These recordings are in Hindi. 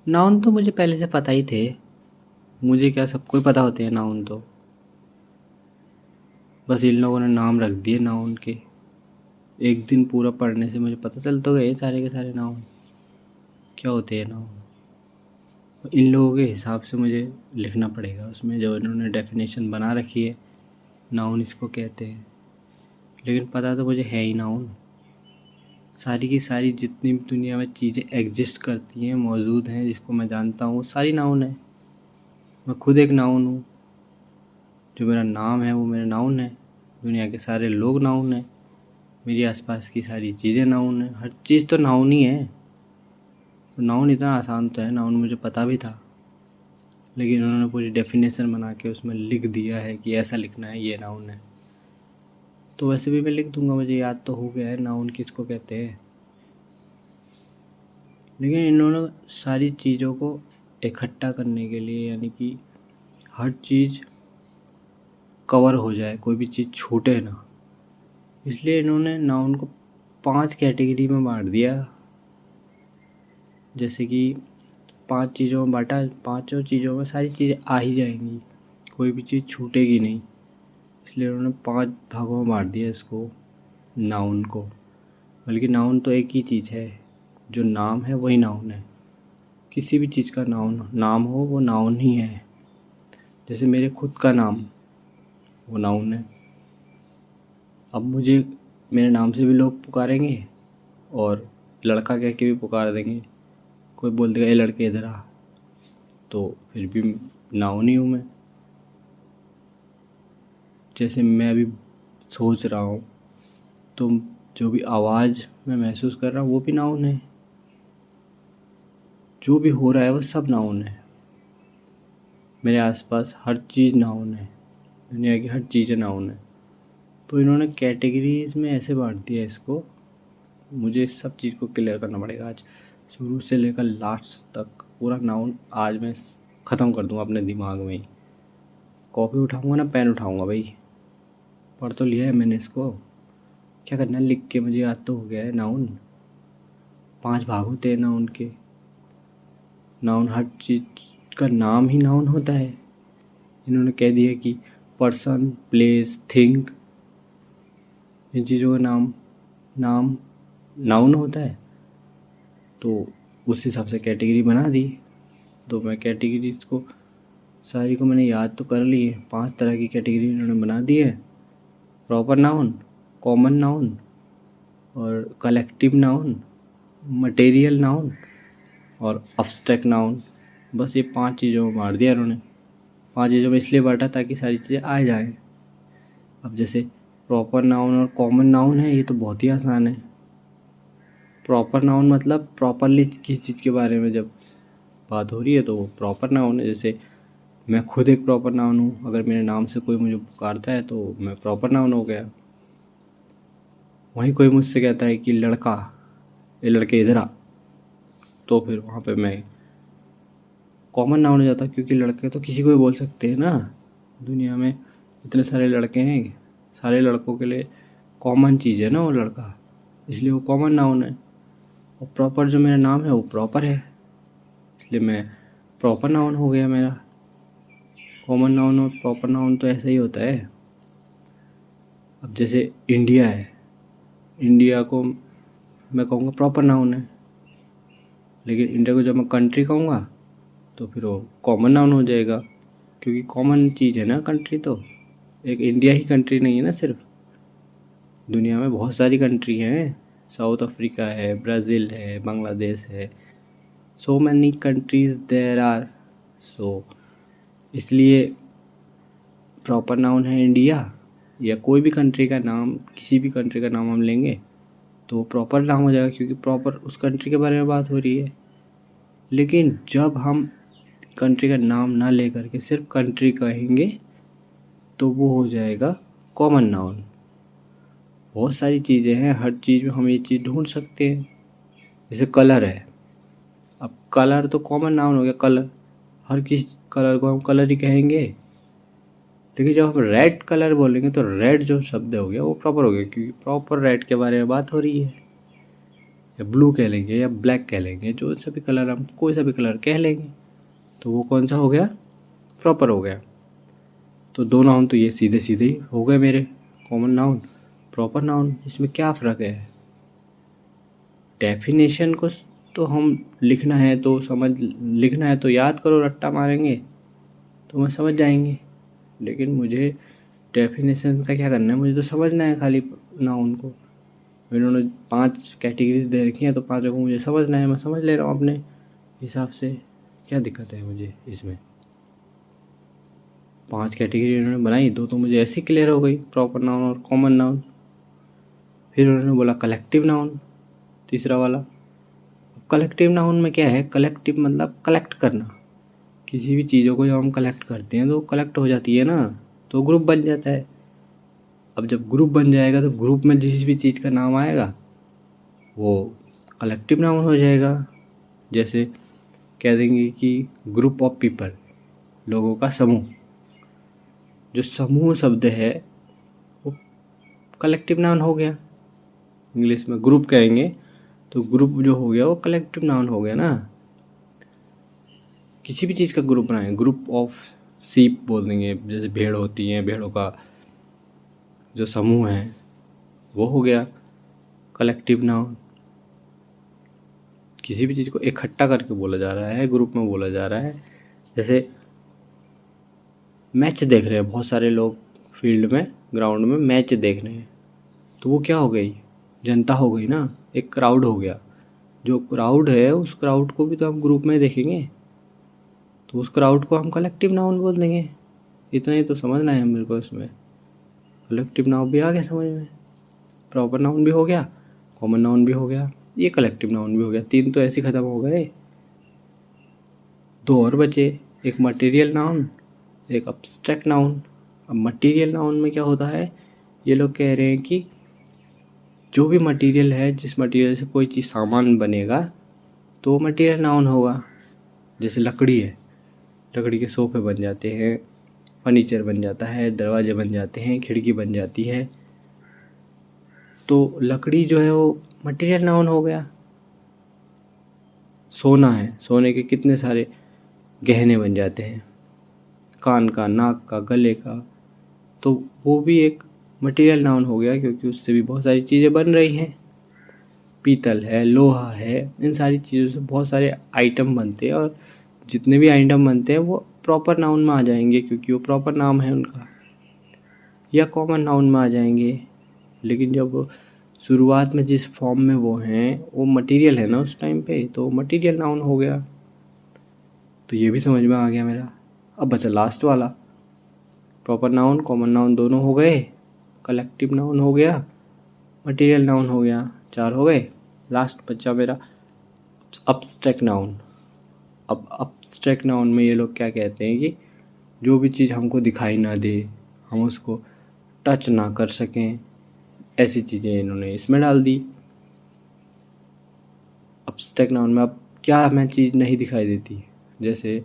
नाउन तो मुझे पहले से पता ही थे। मुझे क्या, सबको ही पता होते हैं नाउन तो। बस इन लोगों ने नाम रख दिए नाउन के। एक दिन पूरा पढ़ने से मुझे पता चल तो गए सारे के सारे नाउन क्या होते हैं नाउन। इन लोगों के हिसाब से मुझे लिखना पड़ेगा उसमें, जो इन्होंने डेफिनेशन बना रखी है नाउन इसको कहते हैं। लेकिन पता तो मुझे है ही नाउन। सारी की सारी जितनी भी दुनिया में चीज़ें एग्जिस्ट करती हैं, मौजूद हैं, जिसको मैं जानता हूँ, वो सारी नाउन है। मैं खुद एक नाउन हूँ। जो मेरा नाम है वो मेरा नाउन है। दुनिया के सारे लोग नाउन हैं। मेरी आसपास की सारी चीज़ें नाउन हैं। हर चीज़ तो नाउन ही है। तो नाउन इतना आसान तो है, नाउन मुझे पता भी था। लेकिन उन्होंने पूरी डेफिनेशन बना के उसमें लिख दिया है कि ऐसा लिखना है, ये नाउन है। तो वैसे भी मैं लिख दूंगा, मुझे याद तो हो गया है नाउन किसको कहते हैं। लेकिन इन्होंने सारी चीज़ों को इकट्ठा करने के लिए, यानी कि हर चीज़ कवर हो जाए, कोई भी चीज़ छूटे ना, इसलिए इन्होंने नाउन को 5 कैटेगरी में बांट दिया। जैसे कि 5 चीज़ों में बांटा, पाँचों चीज़ों में सारी चीज़ें आ ही जाएंगी, कोई भी चीज़ छूटेगी नहीं। इसलिए उन्होंने 5 भागों में बांट दिया इसको, नाउन को। बल्कि नाउन तो एक ही चीज़ है, जो नाम है वही नाउन है। किसी भी चीज़ का नाम हो वो नाउन ही है। जैसे मेरे खुद का नाम, वो नाउन है। अब मुझे मेरे नाम से भी लोग पुकारेंगे और लड़का कह के भी पुकार देंगे। कोई बोल देगा, ए लड़के इधर आ, तो फिर भी नाउन ही हूँ मैं। जैसे मैं अभी सोच रहा हूँ, तो जो भी आवाज़ मैं महसूस कर रहा हूँ वो भी नाउन है। जो भी हो रहा है वो सब नाउन है। मेरे आसपास हर चीज़ नाउन है। दुनिया की हर चीज़ें नाउन है। तो इन्होंने कैटेगरीज में ऐसे बांट दिया इसको। मुझे इस सब चीज़ को क्लियर करना पड़ेगा आज, शुरू से लेकर लास्ट तक पूरा नाउन आज मैं ख़त्म कर दूँगा अपने दिमाग में ही। कॉपी उठाऊँगा ना पेन उठाऊँगा भाई। पढ़ तो लिया है मैंने इसको, क्या करना है लिख के, मुझे याद तो हो गया है। नाउन 5 भाग होते हैं नाउन के। नाउन हर चीज़ का नाम ही नाउन होता है। इन्होंने कह दिया कि पर्सन, प्लेस, थिंग, इन चीज़ों का नाम नाउन होता है। तो उस हिसाब से कैटेगरी बना दी। तो मैं कैटेगरीज को सारी को मैंने याद तो कर ली है। 5 तरह की कैटेगरी इन्होंने बना दी है। प्रॉपर नाउन, कॉमन नाउन और कलेक्टिव नाउन, मटेरियल नाउन और अब्स्ट्रैक्ट नाउन। बस ये 5 चीज़ों में बांट दिया इन्होंने। 5 चीज़ों में इसलिए बांटा ताकि सारी चीज़ें आ जाएं। अब जैसे प्रॉपर नाउन और कॉमन नाउन है, ये तो बहुत ही आसान है। प्रॉपर नाउन मतलब प्रॉपरली किसी चीज़ के बारे में जब बात हो रही है तो वो प्रॉपर नाउन है। जैसे मैं खुद एक प्रॉपर नाउन हूँ। अगर मेरे नाम से कोई मुझे पुकारता है तो मैं प्रॉपर नाउन हो गया। वहीं कोई मुझसे कहता है कि लड़का, ये लड़के इधर आ, तो फिर वहाँ पे मैं कॉमन नाउन हो जाता, क्योंकि लड़के तो किसी को भी बोल सकते हैं ना। दुनिया में इतने सारे लड़के हैं, सारे लड़कों के लिए कॉमन चीज़ है ना वो लड़का, इसलिए वो कॉमन नाउन है। और प्रॉपर जो मेरा नाम है वो प्रॉपर है, इसलिए मैं प्रॉपर नाउन हो गया मेरा। कॉमन नाउन और प्रॉपर नाउन तो ऐसा ही होता है। अब जैसे इंडिया है, इंडिया को मैं कहूँगा प्रॉपर नाउन है। लेकिन इंडिया को जब मैं कंट्री कहूँगा तो फिर वो कॉमन नाउन हो जाएगा, क्योंकि कॉमन चीज़ है ना कंट्री। तो एक इंडिया ही कंट्री नहीं है ना सिर्फ, दुनिया में बहुत सारी कंट्री हैं। साउथ अफ्रीका है, ब्राज़ील है, बांग्लादेश है, so many countries there are. So इसलिए प्रॉपर नाउन है इंडिया, या कोई भी कंट्री का नाम, किसी भी कंट्री का नाम हम लेंगे तो प्रॉपर नाम हो जाएगा, क्योंकि प्रॉपर उस कंट्री के बारे में बात हो रही है। लेकिन जब हम कंट्री का नाम ना ले करके सिर्फ कंट्री कहेंगे तो वो हो जाएगा कॉमन नाउन। बहुत सारी चीज़ें हैं, हर चीज़ में हम ये चीज़ ढूंढ सकते हैं। जैसे कलर है, अब कलर तो कॉमन नाउन हो गया। कलर, हर किसी कलर को हम कलर ही कहेंगे। लेकिन जब हम रेड कलर बोलेंगे तो रेड जो शब्द हो गया वो प्रॉपर हो गया, क्योंकि प्रॉपर रेड के बारे में बात हो रही है। या ब्लू कह लेंगे या ब्लैक कह लेंगे, जो सा भी कलर हम कोई सा भी कलर कह लेंगे, तो वो कौन सा हो गया, प्रॉपर हो गया। तो दो नाउन तो ये सीधे सीधे ही हो गए मेरे, कॉमन नाउन, प्रॉपर नाउन। इसमें क्या फ़र्क है, डेफिनेशन को तो हम लिखना है तो लिखना है तो याद करो, रट्टा मारेंगे तो मैं समझ जाएंगे, लेकिन मुझे डेफिनेशन का क्या करना है, मुझे तो समझना है खाली नाउन को। इन्होंने 5 कैटेगरीज दे रखी हैं तो 5 को मुझे समझना है, मैं समझ ले रहा हूँ अपने हिसाब से, क्या दिक्कत है मुझे इसमें। 5 कैटेगरी इन्होंने बनाई, 2 तो मुझे ऐसी क्लियर हो गई, प्रॉपर नाउन और कॉमन नाउन। फिर उन्होंने बोला कलेक्टिव नाउन, तीसरा वाला। कलेक्टिव नाउन में क्या है, कलेक्टिव मतलब कलेक्ट करना, किसी भी चीज़ों को जब हम कलेक्ट करते हैं तो कलेक्ट हो जाती है ना, तो ग्रुप बन जाता है। अब जब ग्रुप बन जाएगा तो ग्रुप में जिस भी चीज़ का नाम आएगा वो कलेक्टिव नाउन हो जाएगा। जैसे कह देंगे कि ग्रुप ऑफ पीपल, लोगों का समूह, जो समूह शब्द है वो कलेक्टिव नाउन हो गया। इंग्लिश में ग्रुप कहेंगे तो ग्रुप जो हो गया वो कलेक्टिव नाउन हो गया ना। किसी भी चीज़ का ग्रुप बनाएंगे, ग्रुप ऑफ सीप बोल देंगे, जैसे भेड़ होती हैं, भेड़ों का जो समूह है वो हो गया कलेक्टिव नाउन। किसी भी चीज़ को इकट्ठा करके बोला जा रहा है, ग्रुप में बोला जा रहा है। जैसे मैच देख रहे हैं बहुत सारे लोग, फील्ड में, ग्राउंड में मैच देख रहे हैं, तो वो क्या हो गई, जनता हो गई ना, एक क्राउड हो गया। जो क्राउड है उस क्राउड को भी तो हम ग्रुप में देखेंगे, तो उस क्राउड को हम कलेक्टिव नाउन बोल देंगे। इतना ही तो समझना है मेरे को इसमें। कलेक्टिव नाउन भी आ गया समझ में, प्रॉपर नाउन भी हो गया, कॉमन नाउन भी हो गया, ये कलेक्टिव नाउन भी हो गया। 3 तो ऐसे ख़त्म हो गए, 2 और बचे, एक मटेरियल नाउन, एक अब्स्ट्रैक्ट नाउन। अब मटेरियल नाउन में क्या होता है, ये लोग कह रहे हैं कि जो भी मटेरियल है, जिस मटेरियल से कोई चीज़ सामान बनेगा तो वो मटेरियल नाउन होगा। जैसे लकड़ी है, लकड़ी के सोफ़े बन जाते हैं, फर्नीचर बन जाता है, दरवाजे बन जाते हैं, खिड़की बन जाती है, तो लकड़ी जो है वो मटेरियल नाउन हो गया। सोना है, सोने के कितने सारे गहने बन जाते हैं, कान का, नाक का, गले का, तो वो भी एक मटेरियल नाउन हो गया, क्योंकि उससे भी बहुत सारी चीज़ें बन रही हैं। पीतल है, लोहा है, इन सारी चीज़ों से बहुत सारे आइटम बनते हैं, और जितने भी आइटम बनते हैं वो प्रॉपर नाउन में आ जाएंगे, क्योंकि वो प्रॉपर नाम है उनका, या कॉमन नाउन में आ जाएंगे। लेकिन जब वो शुरुआत में जिस फॉर्म में वो हैं वो मटेरियल है ना उस टाइम पे, तो मटेरियल नाउन हो गया। तो ये भी समझ में आ गया मेरा। अब बचा लास्ट वाला, प्रॉपर नाउन कॉमन नाउन दोनों हो गए, कलेक्टिव नाउन हो गया, मटेरियल नाउन हो गया, 4 हो गए। लास्ट बचा मेरा अब्स्ट्रैक्ट नाउन। अब अब्स्ट्रैक्ट नाउन में ये लोग क्या कहते हैं कि जो भी चीज़ हमको दिखाई ना दे, हम उसको टच ना कर सकें, ऐसी चीज़ें इन्होंने इसमें डाल दी अब्स्ट्रैक्ट नाउन में। अब क्या हमें चीज़ नहीं दिखाई देती, जैसे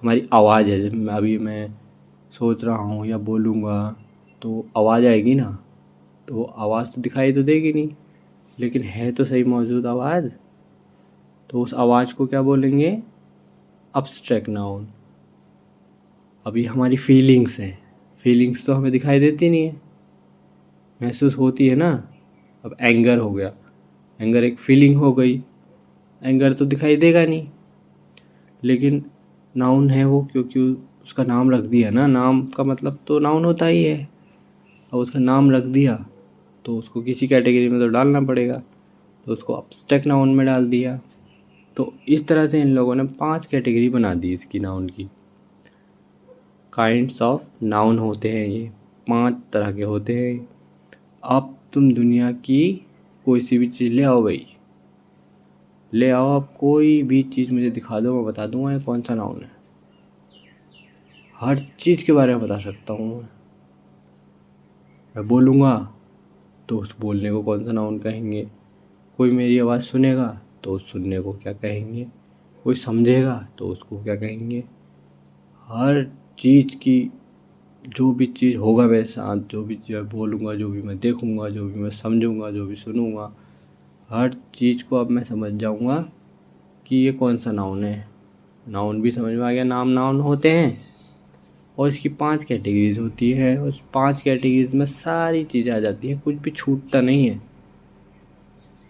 हमारी आवाज़ है, जब अभी मैं सोच रहा हूँ या बोलूँगा तो आवाज़ आएगी ना, तो आवाज़ तो दिखाई तो देगी नहीं, लेकिन है तो सही मौजूद आवाज़, तो उस आवाज़ को क्या बोलेंगे, अब्स्ट्रैक्ट नाउन। अभी हमारी फीलिंग्स हैं, फीलिंग्स तो हमें दिखाई देती नहीं है, महसूस होती है ना। अब एंगर हो गया, एंगर एक फीलिंग हो गई, एंगर तो दिखाई देगा नहीं, लेकिन नाउन है वो, क्योंकि उसका नाम रख दिया ना, नाम का मतलब तो नाउन होता ही है। अब उसका नाम रख दिया तो उसको किसी कैटेगरी में तो डालना पड़ेगा, तो उसको अब्स्ट्रैक्ट नाउन में डाल दिया। तो इस तरह से इन लोगों ने 5 कैटेगरी बना दी इसकी, नाउन की। काइंड्स ऑफ नाउन होते हैं ये, 5 तरह के होते हैं। अब तुम दुनिया की कोई सी भी चीज़ ले आओ भाई, ले आओ, आप कोई भी चीज़ मुझे दिखा दो, मैं बता दूंगा ये कौन सा नाउन है। हर चीज़ के बारे में बता सकता हूँ मैं बोलूँगा तो उस बोलने को कौन सा नाउन कहेंगे, कोई मेरी आवाज़ सुनेगा तो उस सुनने को क्या कहेंगे, कोई समझेगा तो उसको क्या कहेंगे। हर चीज़ की, जो भी चीज़ होगा मेरे साथ, जो भी चीज़ बोलूँगा, जो भी मैं देखूँगा, जो भी मैं समझूँगा, जो भी सुनूँगा, हर चीज़ को अब मैं समझ जाऊंगा कि ये कौन सा नाउन है। नाउन भी समझ में आ गया, नाम नाउन होते हैं और इसकी 5 कैटेगरीज होती है। उस 5 कैटेगरीज में सारी चीज़ें आ जाती हैं, कुछ भी छूटता नहीं है।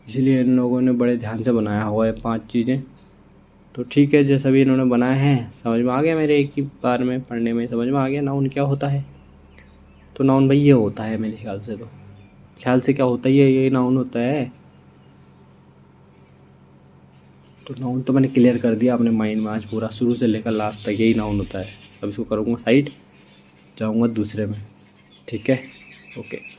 इसलिए इन लोगों ने बड़े ध्यान से बनाया हुआ है 5 चीज़ें। तो ठीक है, जैसा भी इन्होंने बनाया है समझ में आ गया, मेरे एक ही बार में पढ़ने में समझ में आ गया नाउन क्या होता है। तो नाउन भाई ये होता है मेरे ख्याल से, तो ख्याल से क्या होता है, ये नाउन होता है। तो नाउन तो मैंने क्लियर कर दिया अपने माइंड में आज पूरा, शुरू से लेकर लास्ट तक यही नाउन होता है। अब इसको करूँगा साइड, जाऊँगा दूसरे में। ठीक है, ओके।